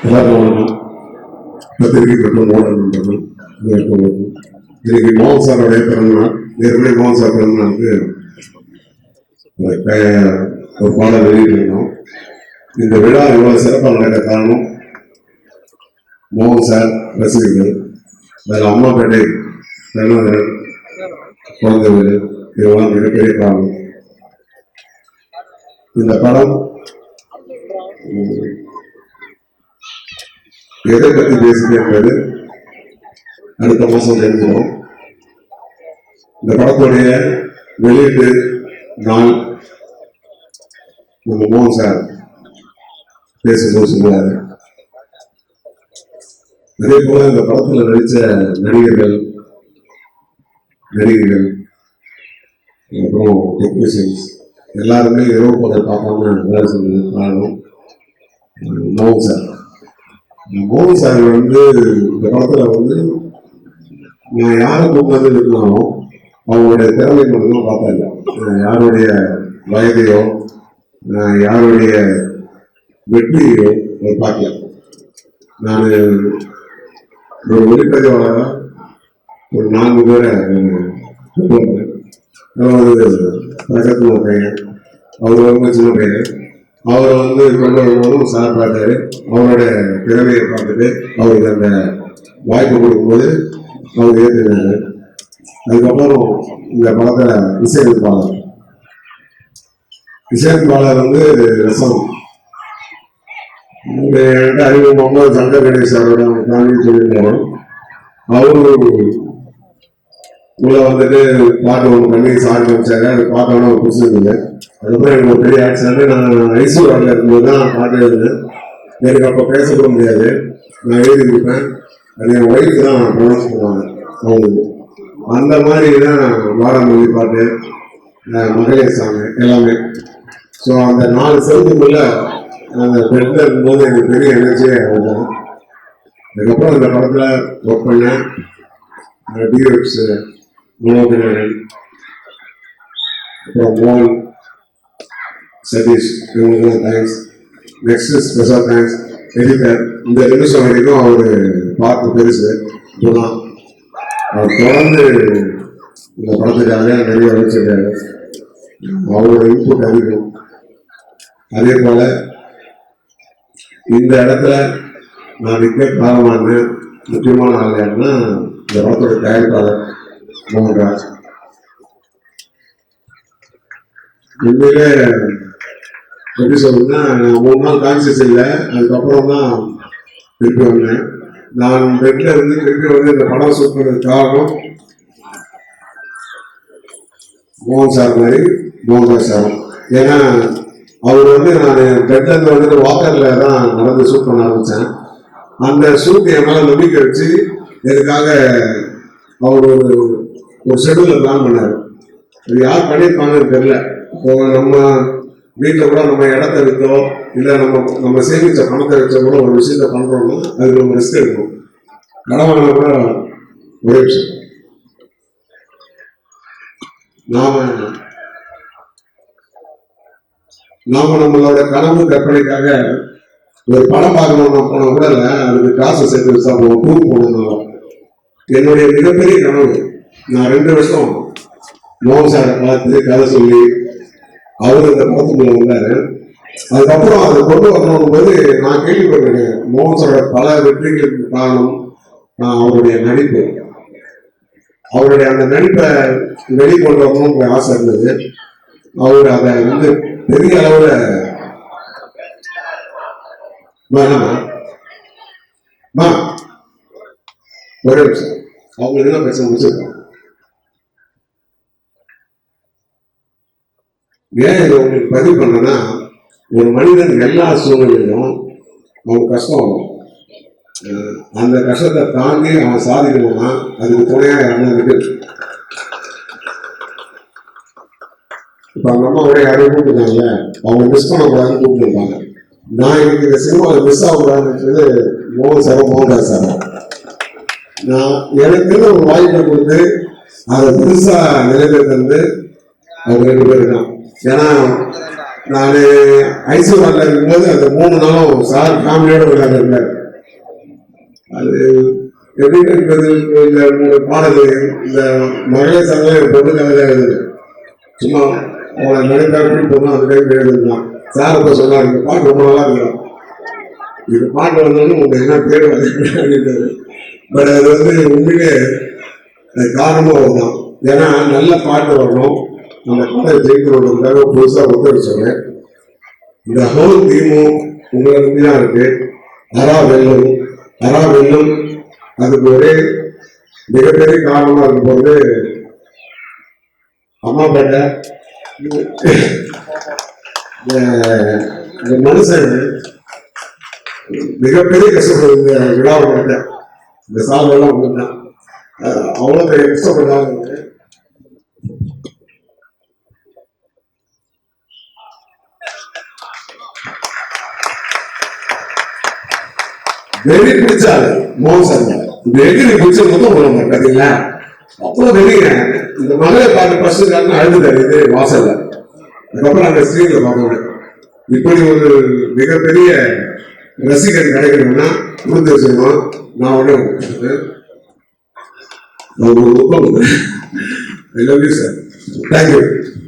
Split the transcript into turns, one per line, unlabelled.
எல்லாருக்கும் வணக்கம். பத்திரிகை மற்றும் ஊடக நண்பர்கள் இன்னைக்கு மோகன் சாரோடைய பிறந்தநாள். ஏற்கனவே மோகன் சார் பிறந்தநாளுக்கு ஒரு பாடல் வெளியிட்டிருந்தோம். இந்த விழா இவ்வளவு சிறப்பாக நடக்க காரணம் மோகன் சார் ரசிகர்கள், அதில் அம்மாப்பேட்டை கருணாகரன் குழந்தை வீடு, இதெல்லாம் மிகப்பெரிய காரணம். இந்த படம் எதை பற்றி பேசுது என்பது அடுத்த மாதம் தெரிஞ்சிடும். இந்த படத்துடைய வெளியீட்டு நாள் நம்ம மோகன் சார் பேசும்போது சொல்லுவாரு. அதே போல இந்த படத்தில் நடித்த நடிகர்கள் அப்புறம் டெக்னீஷியன்ஸ் எல்லாருமே இரவு போதை பார்க்காம வேலை செஞ்சது காரணம் மோகன் சார். மோகன் சார் இந்த படத்தில் நான் யாரை கூப்பிட்டு இருந்தாலும் அவங்களுடைய திறமை மட்டும்தான் பார்த்தாங்க. யாருடைய வயதையோ யாருடைய வெற்றியோ பார்க்கல. நான் ஒரு ஒளிப்பதிவாளராக ஒரு 4 பேரை பிரகத்ன பையன், அவர் ரொம்ப சின்ன பையன். அவரை கொண்டு வரும்போதும் சார் பார்த்தாரு. அவருடைய திறமையை பார்த்துட்டு அவருக்கு அந்த வாய்ப்பு கொடுக்கும்போது அவர் ஏற்றுனாரு. அதுக்கப்புறம் இந்த படத்தில் இசையமைப்பாளர் ரசம் என்கிட்ட அறிமுகமாக சங்கர் கணேஷ் சாரோட காமெடி சொல்லியிருந்தாரு. அவரு உள்ள பாட்டு ஒன்று பண்ணி சாங் வச்சாங்க. அது பாட்டோட ஒரு புதுசு இருந்தது. அதுக்கப்புறம் எனக்கு ஒரு பெரிய ஆக்சிடென்ட். நான் ஐசியூரில் இருக்கும்போது தான் பாட்டு எழுதுனேன். எனக்கு அப்போ பேசக்கூட முடியாது. நான் எழுதி கொடுப்பேன். அது என் ஒய்ஃப் தான் ப்ரொனவுன்ஸ் பண்ணுவாங்க அவங்களுக்கு. அந்த மாதிரி தான் வாராமொழி பாட்டு, மகளிர் சாங் எல்லாமே. ஸோ அந்த 4 செவத்துக்குள்ள அந்த பெட்டில் இருக்கும்போது எனக்கு பெரிய எனர்ஜியே ஆகும். அதுக்கப்புறம் இந்த படத்தில் ஒர்க் பண்ணேன். டிஎக்ஸ் மனோகரன், அப்புறம் மோகன், சதீஷ், இவங்களுக்குலாம் thanks. Next special thanks editor. இந்த நிமிஷம் வரைக்கும் அவர் பார்த்து பெருசு. இப்போதான் அவர் தொடர்ந்து இந்த படத்துக்காக நிறைய வச்சிருக்காரு. அவரோட இன்புட் அதிகம். அதே போல இந்த இடத்துல நான் நிற்க காரணமான முக்கியமான ஆள் யாருன்னா இந்த படத்தோட தயாரிப்பாளர் மோகன்ராஜ். உண்மையிலே எப்படி சொல்றதுன்னா, நான் 3 நாள் கான்சியஸ் இல்லை. அதுக்கப்புறம் தான் திருப்பி வந்தேன். நான் பெட்ல இருந்து திருப்பி இந்த படம் ஷூட் பண்ணதுக்கு காரணம் மோகன் சார் மாதிரி மோகன்ராஜ் சார். ஏன்னா அவர் நான் பெட்ல இருந்து வாக்கர்ல தான் நடந்து ஷூட் பண்ண ஆரம்பித்தேன். அந்த ஷூட் என் மேலே நம்பிக்கை வச்சு எனக்காக அவர் ஒரு ஷெடியூலில் பிளான் பண்ணார். அது யார் பண்ணியிருப்பாங்கன்னு தெரியல. இப்போ நம்ம வீட்டில் கூட நம்ம இடத்த விற்றோ இல்லை நம்ம சேமித்த பணத்தை வச்சோ கூட ஒரு விஷயத்த பண்ணுறோம்னா அதுக்கு நம்ம ரிஸ்க் எடுக்கணும். கடவுளை கூட ஒரே விஷயம் நாம நம்மளோட கனவு கற்பனைக்காக ஒரு படம் பார்க்கணும்னா போனா கூட இல்லை, அதுக்கு காசு சேர்த்து வச்சா போவோம். டூர் போனதுனால என்னுடைய மிகப்பெரிய கனவு, நான் 2 வருஷம் மோகன் சாரை பார்த்து கதை சொல்லி அவர் இந்த படத்துக்குள்ள வந்தாரு. அதுக்கப்புறம் அதை கொண்டு வரணும் போது நான் கேள்விப்பட்டிருக்கேன். மோகன் சாரோட பல வெற்றிகளுக்கு காரணம் அவருடைய நடிப்பு. அவருடைய அந்த நடிப்பை வெளிக்கொண்டு வரணும்னு ஆசை இருந்தது. அவர் அதை பெரிய அளவுல ஒரே விஷயம் அவங்களுக்கு என்ன பிரச்சனை முடிச்சிருக்காங்க. ஏன் இதை உங்களுக்கு பதிவு பண்ணனா, ஒரு மனிதன் எல்லா சூழ்நிலையிலும் அவன் கஷ்டம் வரும். அந்த கஷ்டத்தை தாண்டி அவன் சாதிக்கணும்னா அதுக்கு துணையாக யாருன்னா இருக்கு. இப்போ அவங்க அம்மா ஒரே யாரையும் கூப்பிட்டுருக்காங்க, அவங்க மிஸ் பண்ணக்கூடாதுன்னு கூப்பிட்டுருக்காங்க. நான் எனக்கு இந்த சினிமாவில் மிஸ் ஆகக்கூடாதுன்னு மோகன்ராஜ் சார் நான் எனக்கு ஒரு வாய்ப்பை கொடுத்து அதை புதுசாக நிறைவேற்றது அவர் 2 பேர் தான். ஏன்னா நான் ஐசியூஆர்ல இருக்கும்போது அந்த 3 நாளும் சார் ஃபேமிலியோட விளையாடுறாரு. அது எப்படின்னு இந்த 3 பாடல் இந்த மகளிர் சங்கம் என் பொண்ணுக்காக தான் எழுதுது. சும்மா அவளை நடுக்காட்டி பொண்ணு அந்த டைம் எழுதுதான். சார் இப்போ சொன்னார், இந்த பாட்டு ரொம்ப நல்லா இருக்கும், இது பாட்டு வந்தோன்னு உங்களுக்கு என்ன பேர் அப்படின்றது. பட் அது உண்மையிலே அது காரணமும் தான். ஏன்னா நல்ல பாட்டு வரணும், நம்ம பாட்டை ஜெயிக்கணுன்றதுக்காக புதுசாக ஒத்துழைச்சாங்க. இந்த ஹோல் தீமும் உங்களை தான் இருக்கு. அரா வெள்ளம் அதுக்கு ஒரே மிகப்பெரிய காரணமா இருக்கும் போது அம்மாப்பேட்டை இந்த மனுஷன் மிகப்பெரிய கஷ்டப்படுது. இந்த விழாவை பார்த்தேன், இந்த சாதெல்லாம் வந்துட்டான், அவ்வளோ பெரிய கஷ்டப்பட்டாங்க. வெறி பிடிச்சாரு மோகன் சார், வெறி பிடிச்சது மட்டும் போடுவாங்க பார்த்தீங்களா, அவ்வளோ வெறிங்க. இந்த மகளை பார்த்து ஃபர்ஸ்ட் காரணம் அழுதுட்டாரு இது வாசல்ல. அதுக்கப்புறம் அந்த ஸ்கிரீன்ல பார்க்கணும். இப்படி ஒரு மிகப்பெரிய ரசிகர் கிடைக்கணும்னா கொடுத்து வச்சுக்கணும். நான் உடனே I love you sir, thank you.